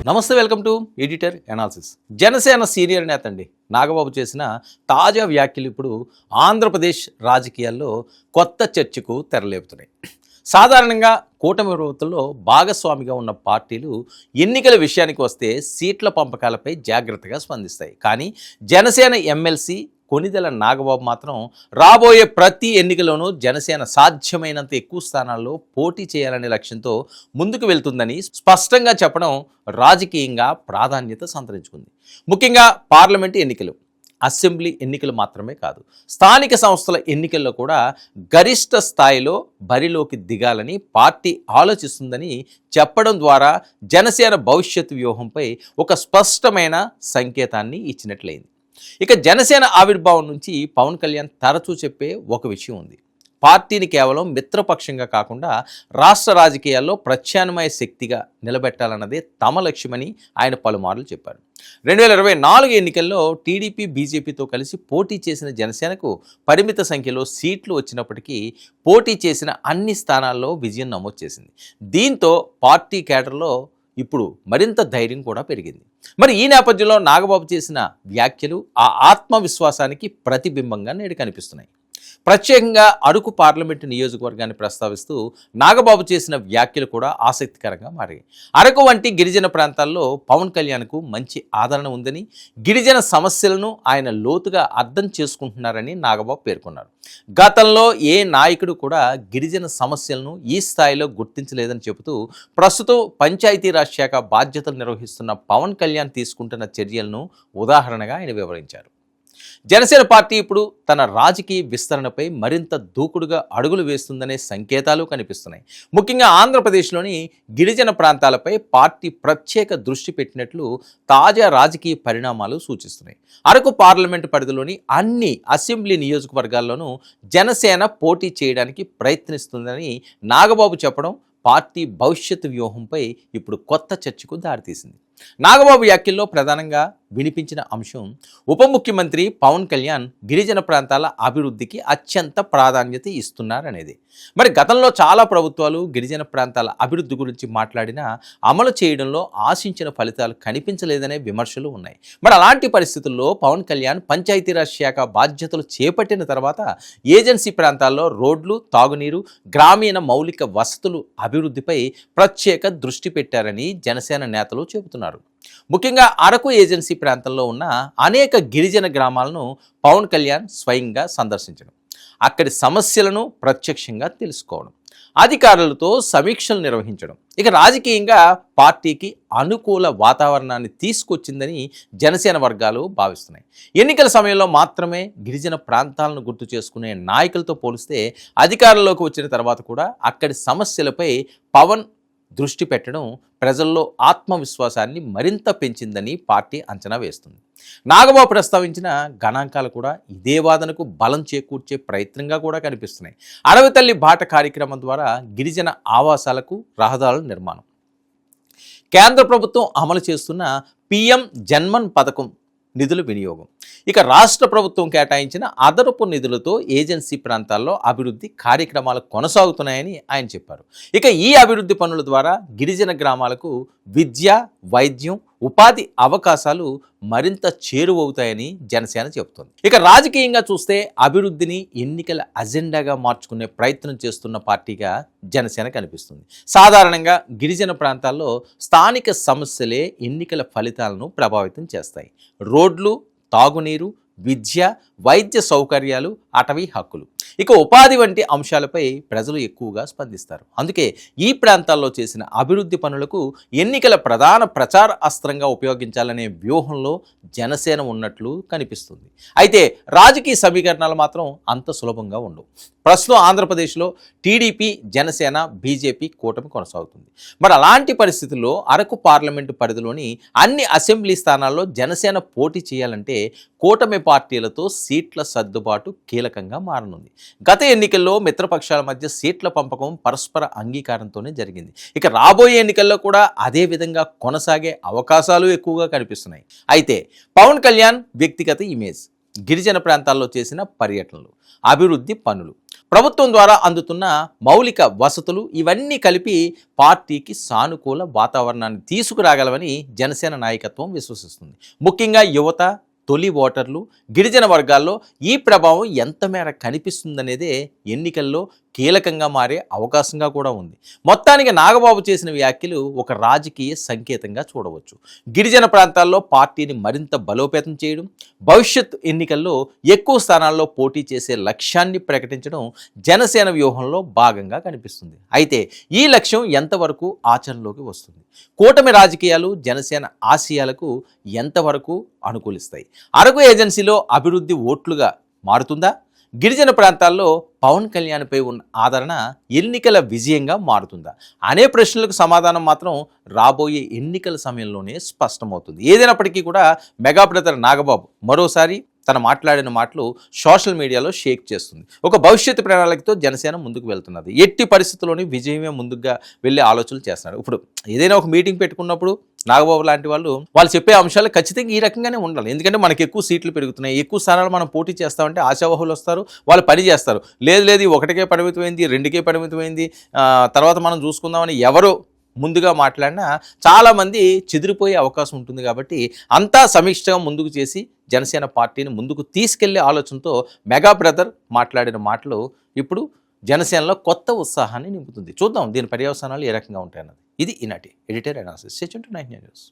నమస్తే, welcome to editor analysis. Janasena senior నేత అండి నాగబాబు చేసిన తాజా వ్యాఖ్యలు ఇప్పుడు ఆంధ్రప్రదేశ్ రాజకీయాల్లో కొత్త చర్చకు తెరలేపుతున్నాయి. సాధారణంగా కూటమి ప్రభుత్వంలో భాగస్వామిగా ఉన్న పార్టీలు ఎన్నికల విషయానికి వస్తే సీట్ల పంపకాలపై జాగ్రత్తగా స్పందిస్తాయి. కానీ జనసేన ఎమ్మెల్సీ కొణిదెల నాగబాబు మాత్రం రాబోయే ప్రతి ఎన్నికలోనూ జనసేన సాధ్యమైనంత ఎక్కువ స్థానాల్లో పోటీ చేయాలనే లక్ష్యంతో ముందుకు వెళ్తుందని స్పష్టంగా చెప్పడం రాజకీయంగా ప్రాధాన్యత సంతరించుకుంది. ముఖ్యంగా పార్లమెంటు ఎన్నికలు, అసెంబ్లీ ఎన్నికలు మాత్రమే కాదు, స్థానిక సంస్థల ఎన్నికల్లో కూడా గరిష్ట స్థాయిలో బరిలోకి దిగాలని పార్టీ ఆలోచిస్తుందని చెప్పడం ద్వారా జనసేన భవిష్యత్తు వ్యూహంపై ఒక స్పష్టమైన సంకేతాన్ని ఇచ్చినట్లయింది. ఇక జనసేన ఆవిర్భావం నుంచి పవన్ కళ్యాణ్ తరచూ చెప్పే ఒక విషయం ఉంది. పార్టీని కేవలం మిత్రపక్షంగా కాకుండా రాష్ట్ర రాజకీయాల్లో ప్రత్యామ్నాయ శక్తిగా నిలబెట్టాలన్నదే తమ లక్ష్యమని ఆయన పలుమార్లు చెప్పారు. 2024 ఎన్నికల్లో టీడీపీ బీజేపీతో కలిసి పోటీ చేసిన జనసేనకు పరిమిత సంఖ్యలో సీట్లు వచ్చినప్పటికీ పోటీ చేసిన అన్ని స్థానాల్లో విజయం నమోదు చేసింది. దీంతో పార్టీ కేడర్లో ఇప్పుడు మరింత ధైర్యం కూడా పెరిగింది. మరి ఈ నేపథ్యంలో నాగబాబు చేసిన వ్యాఖ్యలు ఆ ఆత్మవిశ్వాసానికి ప్రతిబింబంగా నేడు కనిపిస్తున్నాయి. ప్రత్యేకంగా అరకు పార్లమెంటు నియోజకవర్గాన్ని ప్రస్తావిస్తూ నాగబాబు చేసిన వ్యాఖ్యలు కూడా ఆసక్తికరంగా మారాయి. అరకు వంటి గిరిజన ప్రాంతాల్లో పవన్ కళ్యాణ్కు మంచి ఆదరణ ఉందని, గిరిజన సమస్యలను ఆయన లోతుగా అర్థం చేసుకుంటున్నారని నాగబాబు పేర్కొన్నారు. గతంలో ఏ నాయకుడు కూడా గిరిజన సమస్యలను ఈ స్థాయిలో గుర్తించలేదని చెబుతూ ప్రస్తుతం పంచాయతీరాజ్ శాఖ బాధ్యతలు నిర్వహిస్తున్న పవన్ కళ్యాణ్ తీసుకుంటున్న చర్యలను ఉదాహరణగా ఆయన వివరించారు. జనసేన పార్టీ ఇప్పుడు తన రాజకీయ విస్తరణపై మరింత దూకుడుగా అడుగులు వేస్తుందనే సంకేతాలు కనిపిస్తున్నాయి. ముఖ్యంగా ఆంధ్రప్రదేశ్లోని గిరిజన ప్రాంతాలపై పార్టీ ప్రత్యేక దృష్టి పెట్టినట్లు తాజా రాజకీయ పరిణామాలు సూచిస్తున్నాయి. అరకు పార్లమెంటు పరిధిలోని అన్ని అసెంబ్లీ నియోజకవర్గాల్లోనూ జనసేన పోటీ చేయడానికి ప్రయత్నిస్తుందని నాగబాబు చెప్పడం పార్టీ భవిష్యత్తు వ్యూహంపై ఇప్పుడు కొత్త చర్చకు దారితీసింది. నాగబాబు వ్యాఖ్యల్లో ప్రధానంగా వినిపించిన అంశం ఉప ముఖ్యమంత్రి పవన్ కళ్యాణ్ గిరిజన ప్రాంతాల అభివృద్ధికి అత్యంత ప్రాధాన్యత ఇస్తున్నారనేది. మరి గతంలో చాలా ప్రభుత్వాలు గిరిజన ప్రాంతాల అభివృద్ధి గురించి మాట్లాడినా అమలు చేయడంలో ఆశించిన ఫలితాలు కనిపించలేదనే విమర్శలు ఉన్నాయి. మరి అలాంటి పరిస్థితుల్లో పవన్ కళ్యాణ్ పంచాయతీరాజ్ శాఖ బాధ్యతలు చేపట్టిన తర్వాత ఏజెన్సీ ప్రాంతాల్లో రోడ్లు, తాగునీరు, గ్రామీణ మౌలిక వసతులు అభివృద్ధిపై ప్రత్యేక దృష్టి పెట్టారని జనసేన నేతలు చెబుతున్నారు. ముఖ్యంగా అరకు ఏజెన్సీ ప్రాంతంలో ఉన్న అనేక గిరిజన గ్రామాలను పవన్ కళ్యాణ్ స్వయంగా సందర్శించడం, అక్కడి సమస్యలను ప్రత్యక్షంగా తెలుసుకోవడం, అధికారులతో సమీక్షలు నిర్వహించడం ఇక రాజకీయంగా పార్టీకి అనుకూల వాతావరణాన్ని తీసుకొచ్చిందని జనసేన వర్గాలు భావిస్తున్నాయి. ఎన్నికల సమయంలో మాత్రమే గిరిజన ప్రాంతాలను గుర్తు చేసుకునే నాయకులతో పోలిస్తే అధికారంలోకి వచ్చిన తర్వాత కూడా అక్కడి సమస్యలపై పవన్ దృష్టి పెట్టడం ప్రజల్లో ఆత్మవిశ్వాసాన్ని మరింత పెంచిందని పార్టీ అంచనా వేస్తుంది. నాగబాబు ప్రస్తావించిన గణాంకాలు కూడా ఇదే వాదనకు బలం చేకూర్చే ప్రయత్నంగా కూడా కనిపిస్తున్నాయి. అడవి తల్లి బాట కార్యక్రమం ద్వారా గిరిజన ఆవాసాలకు రహదారుల నిర్మాణం, కేంద్ర ప్రభుత్వం అమలు చేస్తున్న PM జన్మన్ పథకం నిధుల వినియోగం, ఇక రాష్ట్ర ప్రభుత్వం కేటాయించిన అదనపు నిధులతో ఏజెన్సీ ప్రాంతాల్లో అభివృద్ధి కార్యక్రమాలు కొనసాగుతున్నాయని ఆయన చెప్పారు. ఇక ఈ అభివృద్ధి పనుల ద్వారా గిరిజన గ్రామాలకు విద్య, వైద్యం, ఉపాధి అవకాశాలు మరింత చేరువవుతాయని జనసేన చెబుతోంది. ఇక రాజకీయంగా చూస్తే అభివృద్ధిని ఎన్నికల అజెండాగా మార్చుకునే ప్రయత్నం చేస్తున్న పార్టీగా జనసేన కనిపిస్తుంది. సాధారణంగా గిరిజన ప్రాంతాల్లో స్థానిక సమస్యలే ఎన్నికల ఫలితాలను ప్రభావితం చేస్తాయి. రోడ్లు, తాగునీరు, విద్య, వైద్య సౌకర్యాలు, అటవీ హక్కులు, ఇక ఉపాధి వంటి అంశాలపై ప్రజలు ఎక్కువగా స్పందిస్తారు. అందుకే ఈ ప్రాంతాల్లో చేసిన అభివృద్ధి పనులకు ఎన్నికల ప్రధాన ప్రచార అస్త్రంగా ఉపయోగించాలనే వ్యూహంలో జనసేన ఉన్నట్లు కనిపిస్తుంది. అయితే రాజకీయ సమీకరణాలు మాత్రం అంత సులభంగా ఉండవు. ప్రస్తుతం ఆంధ్రప్రదేశ్లో టీడీపీ, జనసేన, బీజేపీ కూటమి కొనసాగుతుంది. మరి అలాంటి పరిస్థితుల్లో అరకు పార్లమెంటు పరిధిలోని అన్ని అసెంబ్లీ స్థానాల్లో జనసేన పోటీ చేయాలంటే కూటమి పార్టీలతో సీట్ల సర్దుబాటు కీలకంగా మారనుంది. గత ఎన్నికల్లో మిత్రపక్షాల మధ్య సీట్ల పంపకం పరస్పర అంగీకారంతోనే జరిగింది. ఇక రాబోయే ఎన్నికల్లో కూడా అదే విధంగా కొనసాగే అవకాశాలు ఎక్కువగా కనిపిస్తున్నాయి. అయితే పవన్ కళ్యాణ్ వ్యక్తిగత ఇమేజ్, గిరిజన ప్రాంతాల్లో చేసిన పర్యటనలు, అభివృద్ధి పనులు, ప్రభుత్వం ద్వారా అందుతున్న మౌలిక వసతులు ఇవన్నీ కలిపి పార్టీకి సానుకూల వాతావరణాన్ని తీసుకురాగలవని జనసేన నాయకత్వం విశ్వసిస్తుంది. ముఖ్యంగా యువత, తొలి ఓటర్లు, గిరిజన వర్గాల్లో ఈ ప్రభావం ఎంత మేర కనిపిస్తుందనేదే ఎన్నికల్లో కీలకంగా మారే అవకాశంగా కూడా ఉంది. మొత్తానికి నాగబాబు చేసిన వ్యాఖ్యలు ఒక రాజకీయ సంకేతంగా చూడవచ్చు. గిరిజన ప్రాంతాల్లో పార్టీని మరింత బలోపేతం చేయడం, భవిష్యత్ ఎన్నికల్లో ఎక్కువ స్థానాల్లో పోటీ చేసే లక్ష్యాన్ని ప్రకటించడం జనసేన వ్యూహంలో భాగంగా కనిపిస్తుంది. అయితే ఈ లక్ష్యం ఎంతవరకు ఆచరణలోకి వస్తుంది? కూటమి రాజకీయాలు జనసేన ఆశయాలకు ఎంతవరకు అనుకూలిస్తాయి? అరకు ఏజెన్సీలో అభివృద్ధి ఓట్లుగా మారుతుందా? గిరిజన ప్రాంతాల్లో పవన్ కళ్యాణ్పై ఉన్న ఆదరణ ఎన్నికల విజయంగా మారుతుందా అనే ప్రశ్నలకు సమాధానం మాత్రం రాబోయే ఎన్నికల సమయంలోనే స్పష్టమవుతుంది. ఏదైనప్పటికీ కూడా మెగా బ్రదర్ నాగబాబు మరోసారి తను మాట్లాడిన మాటలు సోషల్ మీడియాలో షేక్ చేస్తుంది. ఒక భవిష్యత్తు ప్రణాళికతో జనసేన ముందుకు వెళ్తున్నది. ఎట్టి పరిస్థితుల్లోని విజయమే ముందుగా వెళ్ళే ఆలోచనలు చేస్తున్నారు. ఇప్పుడు ఏదైనా ఒక మీటింగ్ పెట్టుకున్నప్పుడు నాగబాబు లాంటి వాళ్ళు చెప్పే అంశాలు ఖచ్చితంగా ఈ రకంగానే ఉండాలి. ఎందుకంటే మనకి ఎక్కువ సీట్లు పెరుగుతున్నాయి, ఎక్కువ స్థానాలు మనం పోటీ చేస్తామంటే ఆశావహులు వస్తారు, వాళ్ళు పని చేస్తారు. లేదు ఒకటికే పరిమితమైంది, రెండుకే పరిమితమైంది, తర్వాత మనం చూసుకుందామని ఎవరు ముందుగా మాట్లాడినా చాలామంది చెదిరిపోయే అవకాశం ఉంటుంది. కాబట్టి అంతా సమీక్షగా ముందుకు చేసి జనసేన పార్టీని ముందుకు తీసుకెళ్లే ఆలోచనతో మెగా బ్రదర్ మాట్లాడిన మాటలు ఇప్పుడు జనసేనలో కొత్త ఉత్సాహాన్ని నింపుతుంది. చూద్దాం దీని పర్యవసానాలు ఏ రకంగా ఉంటాయన్నది. ఇది ఈనాటి editor analysis. Stay tuned to 9 news.